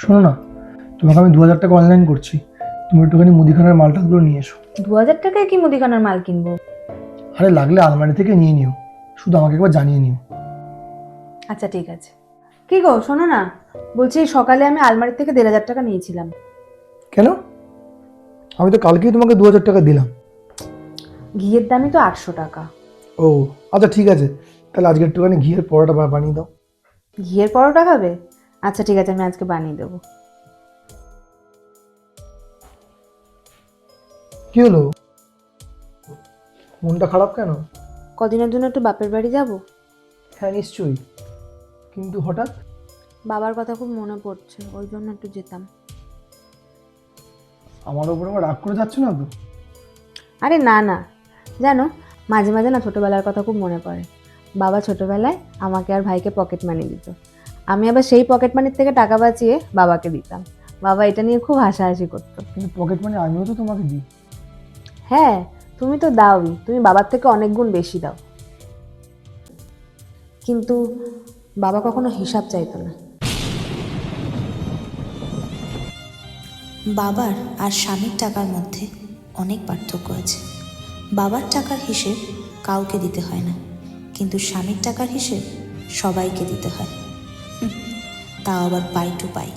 শোনো না, তোমাকে আমি 2000 টাকা অনলাইন করছি, তুমি একটুখানি মুদিখানার মালটাগুলো নিয়ে এসো। 2000 টাকায় কি মুদিখানার মাল কিনবো? আরে লাগলে আলমারি থেকে নিয়ে নিও, শুধু আমাকে একবার জানিয়ে নিও। আচ্ছা ঠিক আছে। কি গো শোনো না, বলছি সকালে আমি আলমারি থেকে 1500 টাকা নিয়েছিলাম। কেন? আমি তো কালকেই তোমাকে 2000 টাকা দিলাম। ঘিয়ের দামই তো 800 টাকা। ও আচ্ছা ঠিক আছে, তাহলে আজকে একটুখানি ঘিয়ের পরোটা বানিয়ে দাও। ঘিয়ের পরোটা খাবে? আচ্ছা ঠিক আছে, আমি আজকে বানিয়ে দেবো। কি হলো, মনটা খারাপ কেন? কদিনের জন্য একটু বাপের বাড়ি যাব। হ্যাঁ নিশ্চয়ই, কিন্তু হঠাৎ? বাবার কথা খুব মনে পড়ছে, ওই জন্য একটু যেতাম। আমার ওপর আমার রাগ করে যাচ্ছে না তো? আরে না না, জানো মাঝে মাঝে না ছোটবেলার কথা খুব মনে পড়ে। বাবা ছোটবেলায় আমাকে আর ভাইকে পকেট মানি দিত, আমি আবার সেই পকেট মানির থেকে টাকা বাঁচিয়ে বাবাকে দিতাম। বাবা এটা নিয়ে খুব হাসাহাসি করতো। কিন্তু পকেট মানি আমিও তো তোমাকে দিই। হ্যাঁ, তুমি তো দাওই, তুমি বাবার থেকে অনেক গুণ বেশি দাও। কিন্তু বাবা কখনো হিসাব চাইতো না। বাবার আর স্বামীর টাকার মধ্যে অনেক পার্থক্য আছে। বাবার টাকার হিসেব কাউকে দিতে হয় না, কিন্তু স্বামীর টাকার হিসেব সবাইকে দিতে হয়, তাও আবার পাই টু পাই।